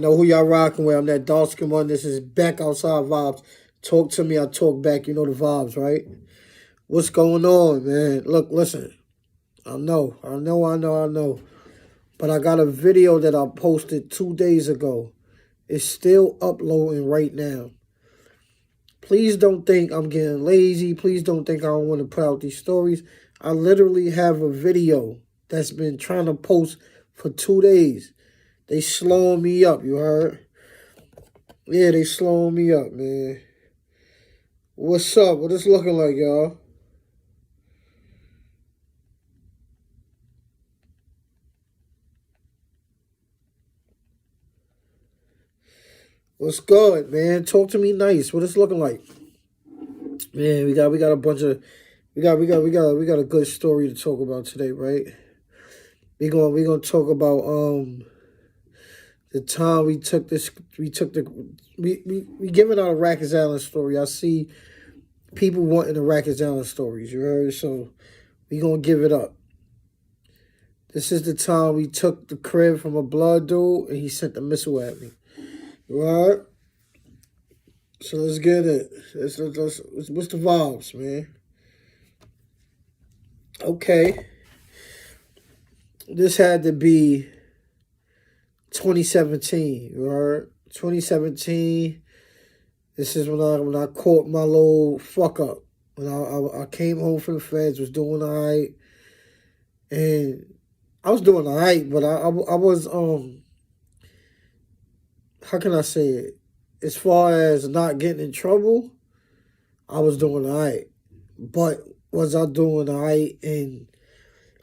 know who y'all rocking with. I'm that dark skin one. This is Back Outside Vibes. Talk to me, I talk back. You know the vibes, right? What's going on, man? Look, listen. I know. But I got a video that I posted 2 days ago. It's still uploading right now. Please don't think I'm getting lazy. Please don't think I don't want to put out these stories. I literally have a video that's been trying to post for 2 days. They slowing me up, you heard? Yeah, they slowing me up, man. What's up? What it's looking like, y'all? What's good, man? Talk to me nice. What it's looking like? Man, we got a bunch of we got a good story to talk about today, right? We gonna talk about the time we giving out a Rikers Island story. I see people wanting the Rikers Island stories, you heard? So we gonna give it up. This is the time we took the crib from a blood dude and he sent the missile at me. Right? So let's get it. What's the vibes, man? Okay. This had to be 2017, right? 2017. This is when I caught my little fuck up. When I came home from the feds, was doing all right. And I was doing all right, but I was, how can I say it? As far as not getting in trouble, I was doing all right. But was I doing all right in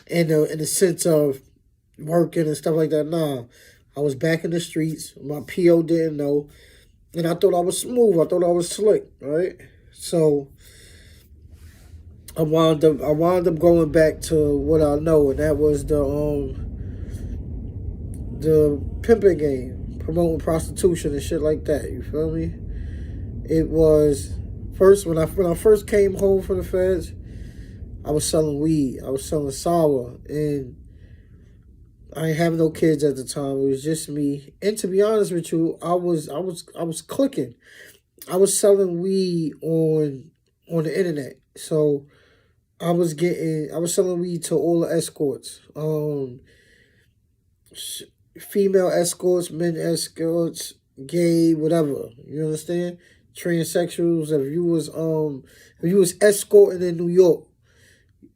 the sense of working and stuff like that? Nah. I was back in the streets. My PO didn't know. And I thought I was smooth. I thought I was slick, right? So I wound up going back to what I know, and that was the pimping game, promoting prostitution and shit like that. You feel me? It was first when I first came home from the feds, I was selling weed. I was selling sour, and I ain't having no kids at the time. It was just me. And to be honest with you, I was clicking. I was selling weed on the internet. So I was selling weed to all the escorts. Female escorts, men escorts, gay, whatever. You understand? Transsexuals. If you was escorting in New York,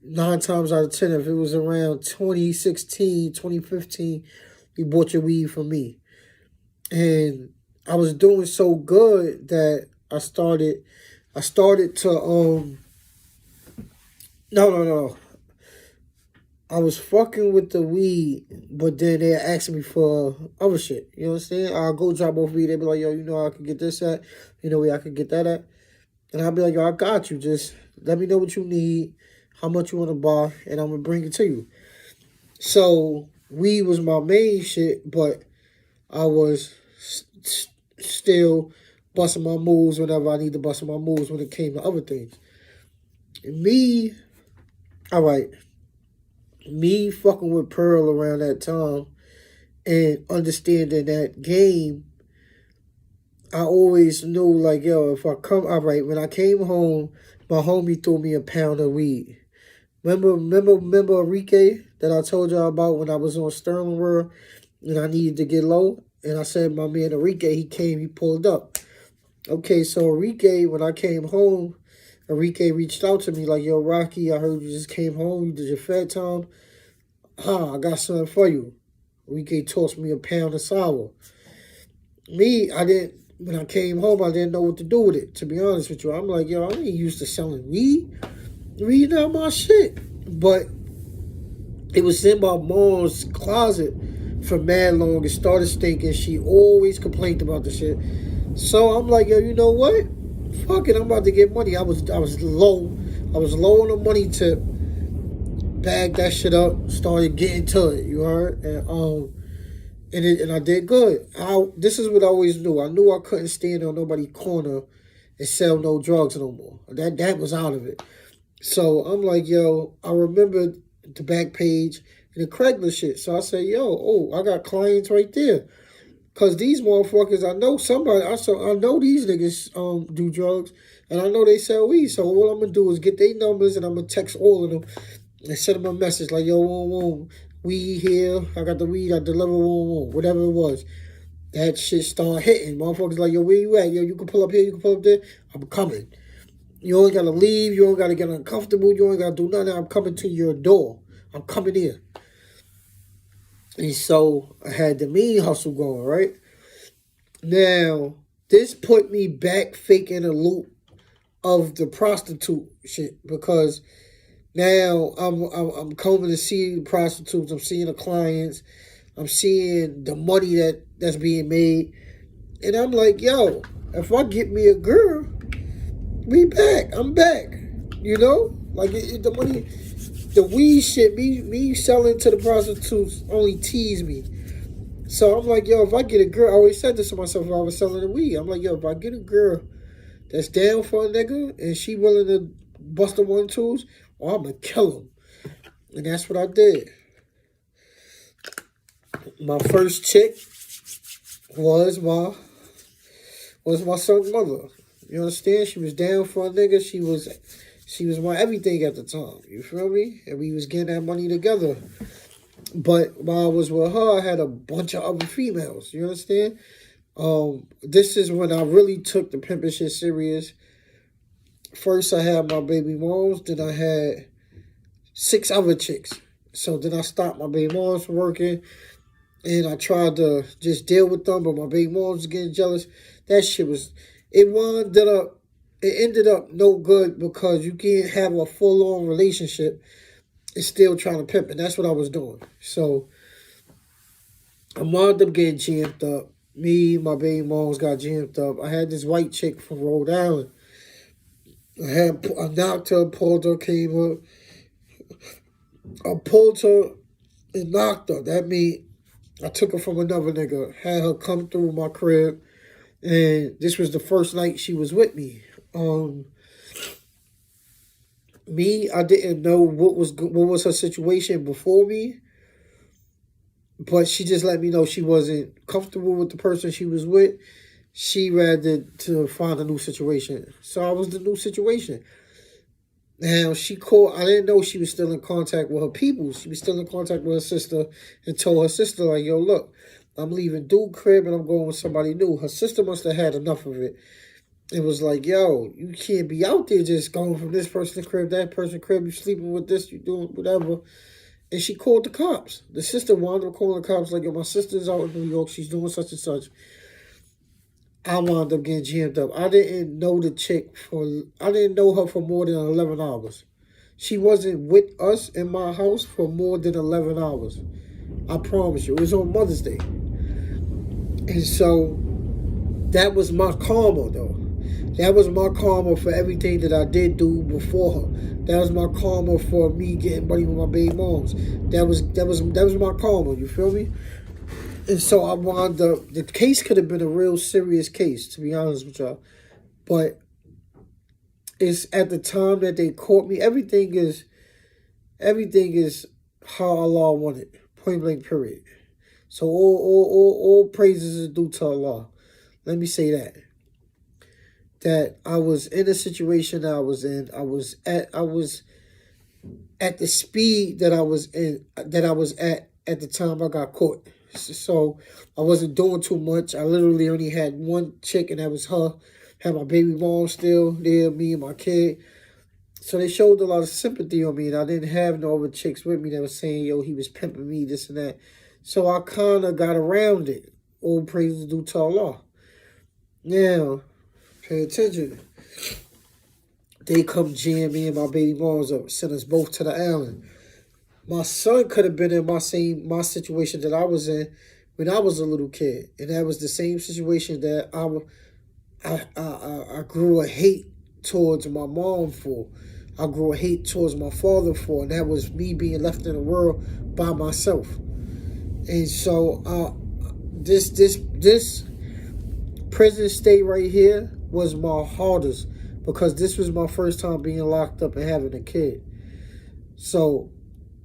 9 times out of 10, if it was around 2016, 2015, you bought your weed from me. And I was doing so good that I started to no. I was fucking with the weed, but then they asking me for other shit. You understand? I'll go drop off weed. They be like, yo, you know where I can get this at? You know where I can get that at? And I'll be like, yo, I got you. Just let me know what you need, how much you want to buy, and I'm going to bring it to you. So weed was my main shit, but I was still busting my moves whenever I need to bust my moves when it came to other things. And me fucking with Pearl around that time and understanding that game, I always knew, like, yo, if I come, when I came home, my homie threw me a pound of weed. Remember Enrique that I told y'all about when I was on Sterling World and I needed to get low? And I said, my man Enrique, he pulled up. Okay, so Enrique, when I came home, Enrique reached out to me like, yo, Rocky, I heard you just came home. You did your fed time. I got something for you. Enrique tossed me a pound of sour. When I came home, I didn't know what to do with it, to be honest with you. I'm like, yo, I ain't used to selling weed. Weed not my shit. But it was in my mom's closet for mad long. It started stinking. She always complained about the shit. So I'm like, yo, you know what? Fuck it, I'm about to get money. I was low. I was low on the money tip. Bagged that shit up. Started getting to it. You heard? And I did good. This is what I always knew. I knew I couldn't stand on nobody's corner and sell no drugs no more. That was out of it. So I'm like, yo, I remember the back page and the Craigslist shit. So I said, yo, I got clients right there. Cause these motherfuckers, I know somebody. I know these niggas do drugs, and I know they sell weed. So all I'm gonna do is get their numbers, and I'm gonna text all of them and send them a message like, "Yo, weed here. I got the weed. I deliver, whatever it was." That shit start hitting. Motherfuckers like, "Yo, where you at? Yo, you can pull up here. You can pull up there. I'm coming. You don't gotta leave. You don't gotta get uncomfortable. You don't gotta do nothing. I'm coming to your door. I'm coming in." And so I had the mean hustle going, right? Now, this put me back faking a loop of the prostitute shit, because now I'm coming to see the prostitutes, I'm seeing the clients, I'm seeing the money that's being made, and I'm like, yo, if I get me a girl, I'm back, you know? Like the money, the weed shit, me selling to the prostitutes only tease me. So I'm like, yo, if I get a girl, I always said this to myself when I was selling the weed. I'm like, yo, if I get a girl that's down for a nigga and she willing to bust the 1-2s, well, I'm gonna kill him. And that's what I did. My first chick was my son's mother. You understand? She was down for a nigga. She was my everything at the time. You feel me? And we was getting that money together. But while I was with her, I had a bunch of other females. You understand? This is when I really took the pimping shit serious. First, I had my baby moms. Then I had 6 other chicks. So then I stopped my baby moms from working. And I tried to just deal with them. But my baby moms was getting jealous. That shit was... It ended up no good, because you can't have a full-on relationship and still trying to pimp. And that's what I was doing. So I wound up getting jammed up. Me, my baby moms got jammed up. I had this white chick from Rhode Island. I knocked her, pulled her, came up. I pulled her and knocked her. That means I took her from another nigga, had her come through my crib, and this was the first night she was with me. I didn't know what was her situation before me, but she just let me know she wasn't comfortable with the person she was with. She rather to find a new situation. So I was the new situation. Now, she called. I didn't know she was still in contact with her people. She was still in contact with her sister, and told her sister, like, yo, look, I'm leaving dude crib and I'm going with somebody new. Her sister must have had enough of it. It was like, yo, you can't be out there just going from this person's crib, that person's crib, you sleeping with this, you doing whatever. And she called the cops. The sister wound up calling the cops, like, yo, my sister's out in New York, she's doing such and such. I wound up getting jammed up. I didn't know her for more than 11 hours. She wasn't with us in my house for more than 11 hours. I promise you. It was on Mother's Day. And so that was my karma, though. That was my karma for everything that I did do before her. That was my karma for me getting money with my baby moms. That was my karma. You feel me? And so I wound up. The case could have been a real serious case, to be honest with y'all. But it's at the time that they caught me. Everything is how Allah wanted. Point blank. Period. So all praises is due to Allah. Let me say that. That I was in a situation that I was in. I was at the speed that I was at the time I got caught. So I wasn't doing too much. I literally only had one chick, and that was her. Had my baby mom still there, me and my kid. So they showed a lot of sympathy on me, and I didn't have no other chicks with me that was saying, yo, he was pimping me, this and that. So I kind of got around it. All praises due to Allah. Now, pay attention. They come jam me and my baby moms up, send us both to the island. My son could have been in my situation that I was in when I was a little kid, and that was the same situation that I grew a hate towards my mom for. I grew a hate towards my father for, and that was me being left in the world by myself. And so this prison stay right here was my hardest, because this was my first time being locked up and having a kid. So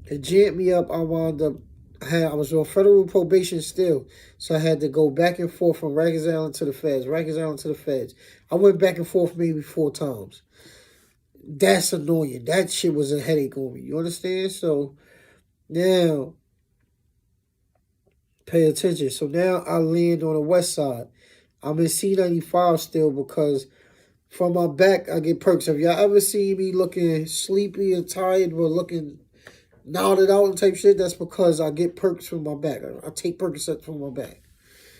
it jammed me up. I wound up I was on federal probation still, so I had to go back and forth from Rikers Island to the feds, Rikers Island to the feds. I went back and forth maybe 4 times. That's annoying. That shit was a headache on me. You understand? So now, pay attention. So now I land on the west side. I'm in C95 still because from my back I get perks. Have y'all ever seen me looking sleepy and tired or looking nodded out and type shit? That's because I get perks from my back. I take Percocets from my back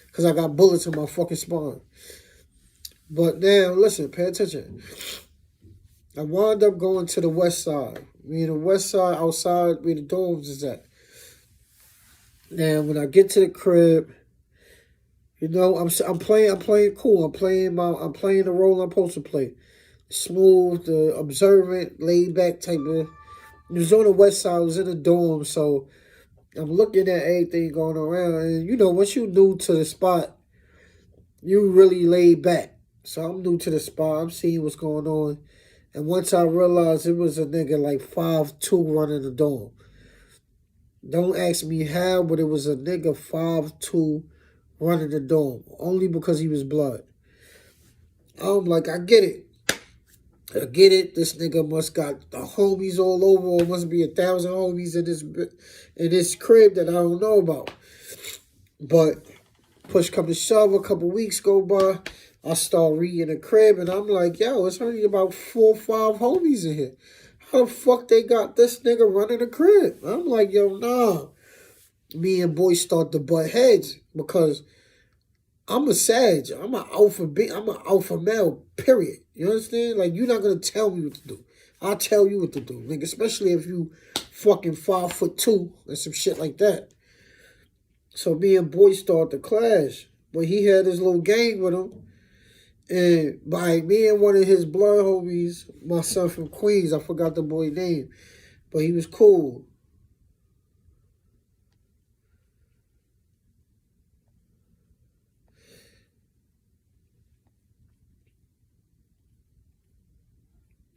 because I got bullets in my fucking spine. But now, listen, pay attention. I wound up going to the west side. The west side outside where the domes is at. Now, when I get to the crib, I'm playing cool. I'm playing the role I'm supposed to play. Smooth, the observant, laid back type of. It was on the west side. I was in the dorm, so I'm looking at everything going around. And once you new to the spot, you really laid back. So I'm new to the spot. I'm seeing what's going on. And once I realized it was a nigga like 5'2" running the dorm. Don't ask me how, but it was a nigga 5'2" running the dorm. Only because he was blood. I'm like, I get it. This nigga must got the homies all over, or must be 1,000 homies in this crib that I don't know about. But push come to shove, a couple weeks go by, I start reading the crib, and I'm like, yo, it's only about 4 or 5 homies in here. How the fuck they got this nigga running the crib? I'm like, yo, nah. Me and boys start to butt heads because I'm a sage. I'm an alpha male, period. You understand? Like, you're not going to tell me what to do. I'll tell you what to do, nigga. Especially if you fucking 5'2" and some shit like that. So me and boy start to clash. But he had his little gang with him. And by me and one of his blood homies, my son from Queens, I forgot the boy's name. But he was cool.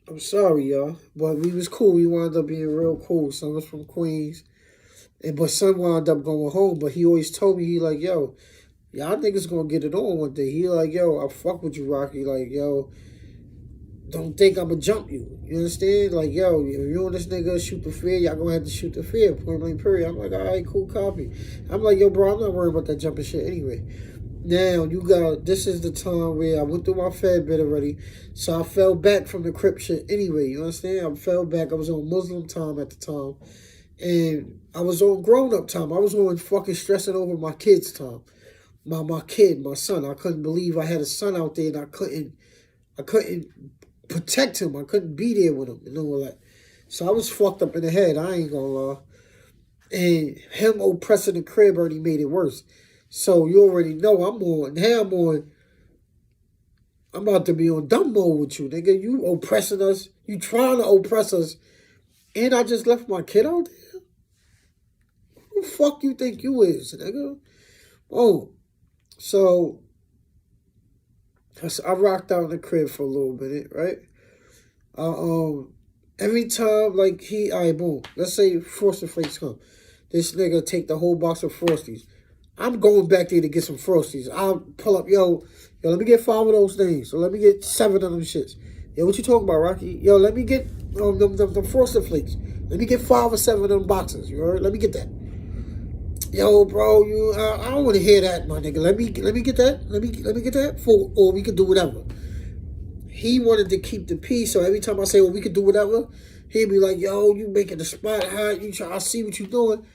I'm sorry, y'all, but we was cool. We wound up being real cool. Son was from Queens, but son wound up going home. But he always told me, he like, yo, y'all niggas gonna get it on one day. He like, yo, I fuck with you, Rocky. Like, yo, don't think I'ma jump you. You understand? Like, yo, if you and this nigga shoot the fair, y'all gonna have to shoot the fair. Point blank period. I'm like, all right, cool copy. I'm like, yo, bro, I'm not worried about that jumping shit anyway. Now, this is the time where I went through my fed bit already, so I fell back from the Crip shit anyway, you understand? I fell back. I was on Muslim time at the time, and I was on grown-up time. I was on fucking stressing over my kid's time. My son. I couldn't believe I had a son out there, and I couldn't protect him. I couldn't be there with him and all that. So I was fucked up in the head, I ain't gonna lie. And him oppressing the crib already made it worse. So you already know I'm about to be on dumb mode with you, nigga. You oppressing us. You trying to oppress us. And I just left my kid out there? Who the fuck you think you is, nigga? Oh, so I rocked out in the crib for a little minute, right? Every time, like, boom. Let's say Frosted Flakes come. This nigga take the whole box of Frosties. I'm going back there to get some Frosties. I'll pull up, yo, let me get 5 of those things. So let me get 7 of them shits. Yo, what you talking about, Rocky? Yo, let me get them Frosted Flakes. Let me get 5 or 7 of them boxes. You heard? Let me get that. Yo, bro, I don't want to hear that, my nigga. Let me get that. Let me get that. Or we could do whatever. He wanted to keep the peace, so every time I say, well, we could do whatever, he'd be like, yo, you making the spot hot. I see what you doing.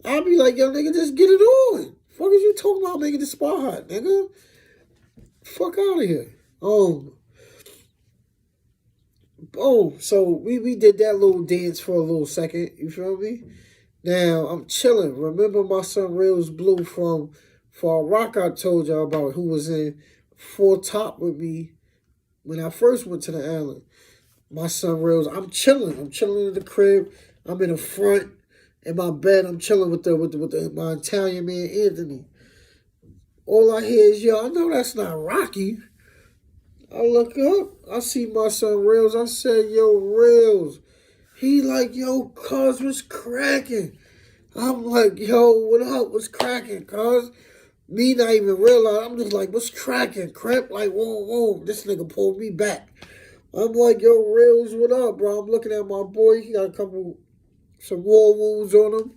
I'll be like, yo, nigga, just get it on. Fuck is you talking about making the spot hot, nigga? Fuck out of here. So we did that little dance for a little second. You feel me? Now, I'm chilling. Remember my son Reels Blue from Far Rock I told y'all about, who was in Full Top with me when I first went to the island. My son Reels, I'm chilling. I'm chilling in the crib. I'm in the front. In my bed, I'm chilling with my Italian man, Anthony. All I hear is, yo, I know that's not Rocky. I look up, I see my son Reels. I said, yo, Reels. He like, yo, cuz was cracking. I'm like, yo, what up? What's cracking, cuz? Me not even realize. I'm just like, what's cracking, crap? Like, whoa. This nigga pulled me back. I'm like, yo, Reels, what up, bro? I'm looking at my boy. He got some war wounds on him.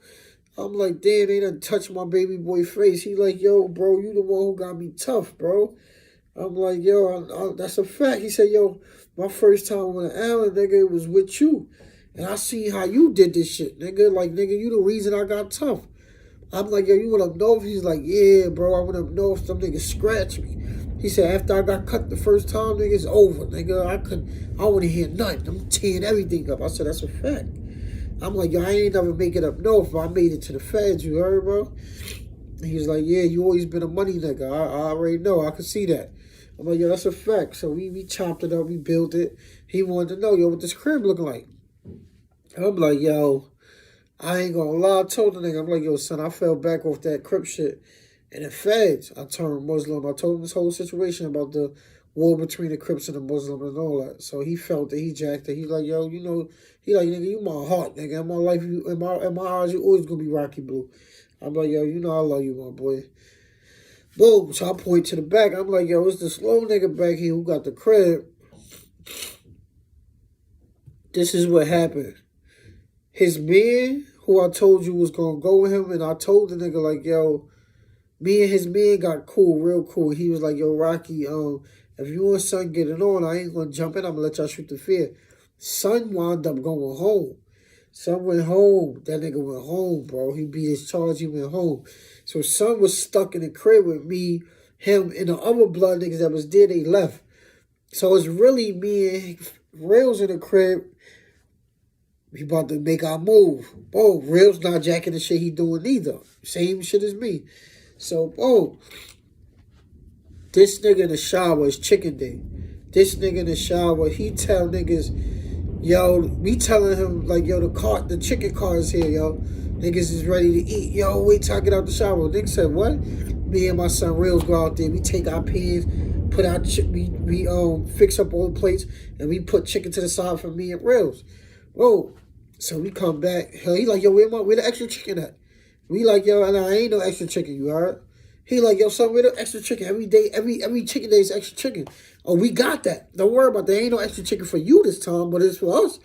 I'm like, damn, they done touched my baby boy face. He like, yo, bro, you the one who got me tough, bro. I'm like, yo, that's a fact. He said, yo, my first time on the island, nigga, it was with you. And I see how you did this shit, nigga. Like, nigga, you the reason I got tough. I'm like, yo, you went up north? He's like, yeah, bro, I went up north. Some niggas scratched me. He said, after I got cut the first time, nigga, it's over, nigga. I wouldn't hear nothing. I'm tearing everything up. I said, that's a fact. I'm like, yo, I ain't never make it up north, but I made it to the feds, you heard, bro? He was like, yeah, you always been a money nigga. I already know. I could see that. I'm like, yo, that's a fact. So we chopped it up. We built it. He wanted to know, yo, what this crib looking like. I'm like, yo, I ain't gonna lie. I told the nigga, I'm like, yo, son, I fell back off that crip shit. And the feds, I turned Muslim. I told him this whole situation about the war between the Crips and the Muslim and all that. So he felt it. He jacked it. He's like, yo, you know, he like, nigga, you my heart, nigga. In my life, you in my eyes, you always gonna be Rocky Blue. I'm like, yo, you know I love you, my boy. Boom. So I point to the back. I'm like, yo, it's this little nigga back here who got the crib. This is what happened. His man, who I told you was gonna go with him, and I told the nigga, like, yo, me and his man got cool, real cool. He was like, yo, Rocky, if you and son getting on, I ain't gonna jump in. I'm gonna let y'all shoot the fear. Son wound up going home. Son went home. That nigga went home, bro. He beat his charge. He went home. So son was stuck in the crib with me, him, and the other blood niggas that was there. They left. So it's really me and Rails in the crib. We about to make our move. Boom. Rails not jacking the shit he doing either. Same shit as me. So, boom. This nigga in the shower is chicken day. This nigga in the shower, he tell niggas, yo, we telling him, like, yo, the chicken car is here, yo. Niggas is ready to eat. Yo, wait till I get out the shower. Nigga said, what? Me and my son Reels go out there. We take our pans, put our we fix up all the plates, and we put chicken to the side for me and Reels. Whoa. So we come back. Hell, he like, yo, where the extra chicken at? We like, yo, and I ain't no extra chicken, you heard? He like, yo, son, where the extra chicken? Every day, every chicken day is extra chicken. Oh, we got that. Don't worry about that. Ain't no extra chicken for you this time, but it's for us.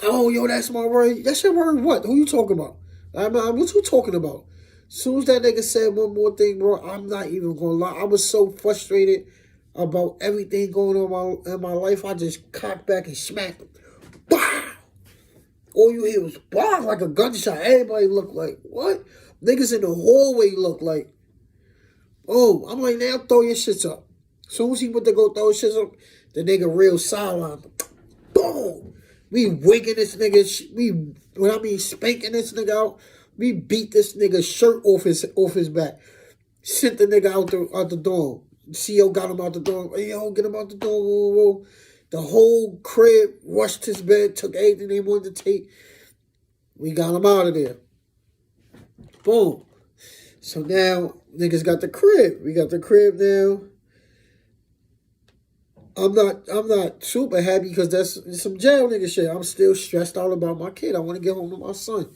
Oh, yo, that's my word. That's your word. What? Who you talking about? What you talking about? As soon as that nigga said one more thing, bro, I'm not even gonna lie. I was so frustrated about everything going on in my life. I just cocked back and smacked him. Bah! All you hear was bah, like a gunshot. Everybody looked like, what? Niggas in the hallway look like, oh, I'm like, now throw your shits up. As soon as he went to go throw his shits up, the nigga real sideline. Boom! We wigging this nigga. Spanking this nigga out. We beat this nigga's shirt off his back. Sent the nigga out the door. CO got him out the door. Hey, yo, get him out the door. Whoa, whoa. The whole crib rushed his bed, took everything they wanted to take. We got him out of there. Boom. So now niggas got the crib. We got the crib now. I'm not super happy because that's some jail nigga shit. I'm still stressed out about my kid. I want to get home to my son.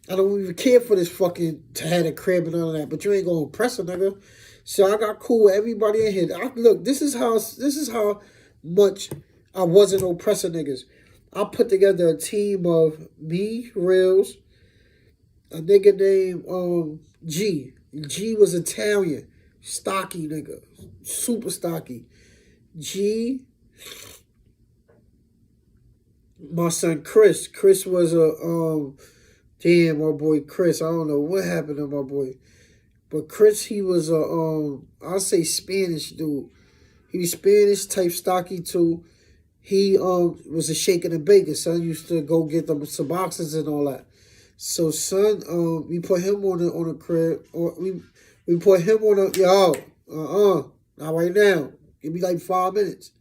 I don't even care for this fucking to have a crib and all of that. But you ain't gonna oppress a nigga. So I got cool with everybody in here. Look, this is how much I wasn't oppressing niggas. I put together a team of me, Reels, a nigga named G. G was Italian. Stocky nigga. Super stocky. G. My son Chris. Chris was damn, my boy Chris. I don't know what happened to my boy. But Chris, he was I'll say Spanish dude. He was Spanish type stocky too. He was a shaking and baking. Son used to go get them some boxes and all that. So son, we put him on a crib, or we put him on a not right now. Give me like 5 minutes.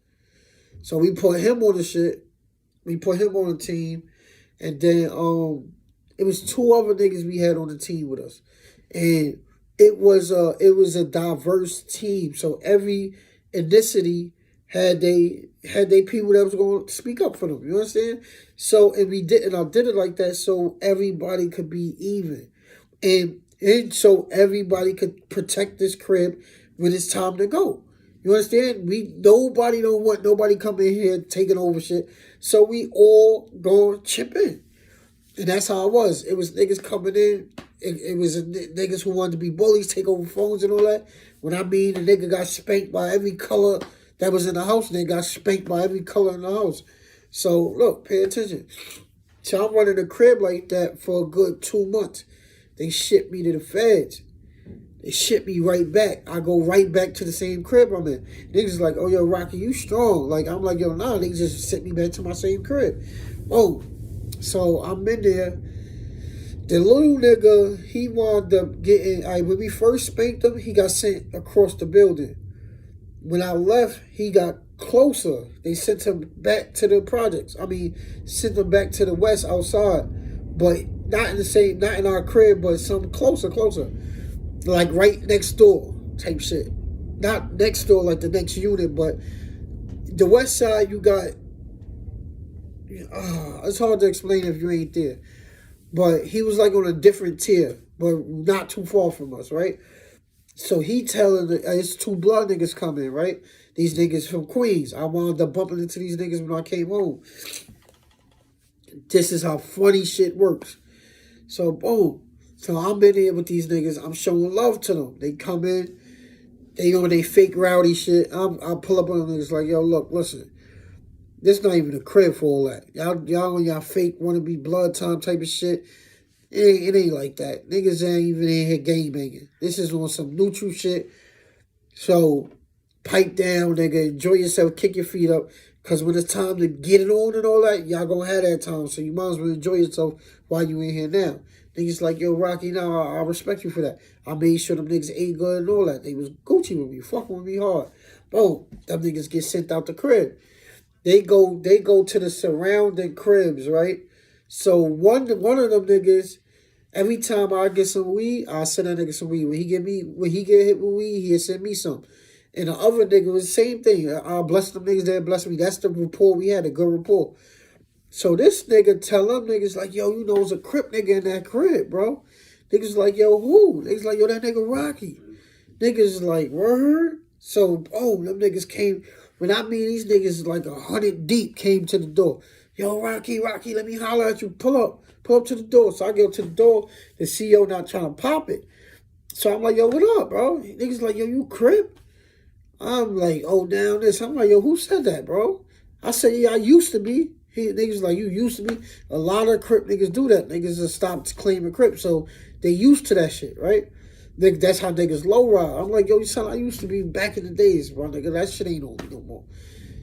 So we put him on the shit. We put him on the team, and then it was 2 other niggas we had on the team with us, and it was a diverse team. So every ethnicity had they people that was going to speak up for them. You understand? So I did it like that so everybody could be even. And so everybody could protect this crib when it's time to go. You understand? Nobody don't want nobody coming here taking over shit. So we all gonna chip in. And that's how it was. It was niggas coming in. It was niggas who wanted to be bullies, take over phones and all that. When I mean a nigga got spanked by every color that was in the house, and they got spanked by every color in the house. So look, pay attention. So I'm running a crib like that for a good 2 months. They shipped me to the feds. They ship me right back. I go right back to the same crib I'm in. Niggas like, oh, yo, Rocky, you strong. Like, I'm like, yo, nah, niggas just sent me back to my same crib. Oh, so I'm in there. The little nigga, he wound up getting, when we first spanked him, he got sent across the building. When I left, he got closer. They sent him back to the projects. Sent him back to the west outside. But not in our crib, but some closer. Like right next door type shit. Not next door like the next unit, but the west side you got, it's hard to explain if you ain't there. But he was like on a different tier, but not too far from us, right? So he telling it's 2 blood niggas coming, right? These niggas from Queens. I wound up bumping into these niggas when I came home. This is how funny shit works. So boom. So I'm in here with these niggas. I'm showing love to them. They come in. They on they fake rowdy shit. I pull up on them niggas like, yo, look, listen. This not even a crib for all that. Y'all on y'all fake wanna be blood time type of shit. It ain't like that. Niggas ain't even in here gangbanging. This is on some neutral shit. So pipe down, nigga. Enjoy yourself. Kick your feet up. Because when it's time to get it on and all that, y'all gonna have that time. So you might as well enjoy yourself while you in here now. Niggas like, yo, Rocky, now I respect you for that. I made sure them niggas ate good and all that. They was Gucci with me, fucking with me hard. Boom, them niggas get sent out the crib. They go to the surrounding cribs, right? So one of them niggas, every time I get some weed, I send that nigga some weed. When he get hit with weed, he'll send me some. And the other nigga was the same thing. I bless them niggas that bless me. That's the rapport we had, a good rapport. So this nigga tell them niggas like, yo, you know, it's a Crip nigga in that crib, bro. Niggas like, yo, who? Niggas like, yo, that nigga Rocky. Niggas like, word? So, boom, them niggas came. When I mean these niggas like 100 deep came to the door. Yo, Rocky, let me holler at you. Pull up to the door. So I go to the door. The CEO not trying to pop it. So I'm like, yo, what up, bro? Niggas like, yo, you Crip? I'm like, oh, down this. I'm like, yo, who said that, bro? I said, yeah, I used to be. Niggas like, you used to be. A lot of Crip niggas do that. Niggas just stopped claiming Crip. So they used to that shit, right? That's how niggas low ride. I'm like, yo, you sound like I used to be back in the days, bro. Nigga, that shit ain't on me no more.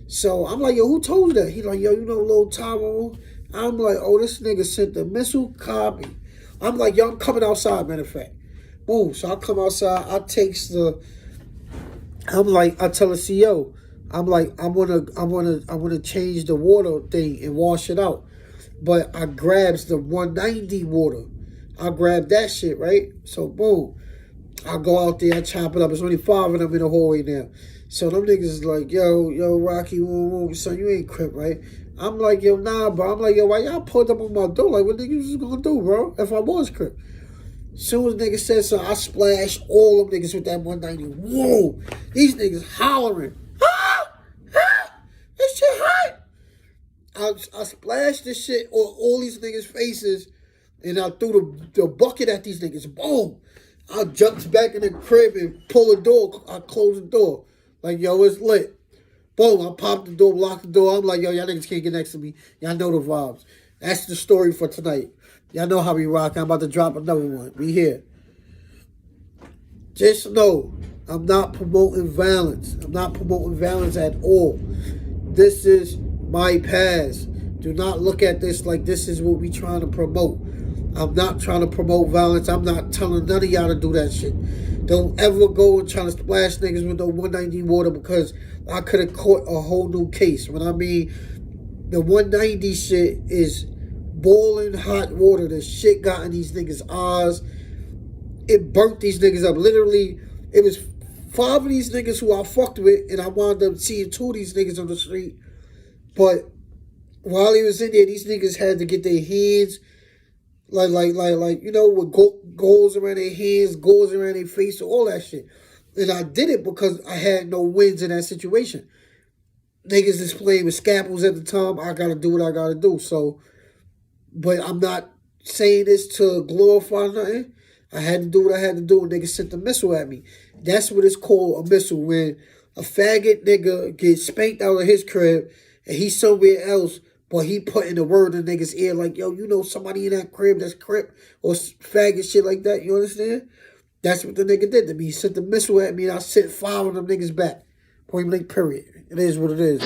So I'm like, yo, who told you that? He like, yo, you know Lil Tyrone? I'm like, oh, this nigga sent the MISSLE copy. I'm like, yo, I'm coming outside, matter of fact. Boom. So I come outside. I tell the CEO, I'm like, I wanna change the water thing and wash it out. But I grabs the 190 water. I grab that shit, right? So boom. I go out there, I chop it up. There's only 5 of them in the hallway now. So them niggas is like, yo, Rocky, son, you ain't Crip, right? I'm like, yo, nah, bro. I'm like, yo, why y'all pulled up on my door? Like, what niggas was gonna do, bro? If I was Crip. Soon as niggas said so, I splashed all them niggas with that 190. Whoa! These niggas hollering. This shit hot! I splashed this shit on all these niggas' faces, and I threw the bucket at these niggas. Boom! I jumped back in the crib and pulled the door. I closed the door. Like, yo, it's lit. Boom! I popped the door, locked the door. I'm like, yo, y'all niggas can't get next to me. Y'all know the vibes. That's the story for tonight. Y'all know how we rock. I'm about to drop another one. We here. Just know, I'm not promoting violence. I'm not promoting violence at all. This is my past. Do not look at this like this is what we trying to promote. I'm not trying to promote violence. I'm not telling none of y'all to do that shit. Don't ever go and try to splash niggas with no 190 water, because I could have caught a whole new case. When I mean the 190 shit is boiling hot water. The shit got in these niggas' eyes. It burnt these niggas up. Literally, it was 5 of these niggas who I fucked with, and I wound up seeing 2 of these niggas on the street. But while he was in there, these niggas had to get their hands Like, you know, with goals around their hands, goals around their face, all that shit. And I did it because I had no wins in that situation. Niggas is playing with scalpels at the time. I gotta do what I gotta do. So, but I'm not saying this to glorify nothing. I had to do what I had to do, and niggas sent the missile at me. That's what it's called, a missile. When a faggot nigga gets spanked out of his crib, and he's somewhere else, but he putting the word in niggas' ear like, yo, you know somebody in that crib that's crip or faggot shit like that. You understand? That's what the nigga did to me. He sent the missile at me, and I sent 5 of them niggas back. Point blank, period. It is what it is.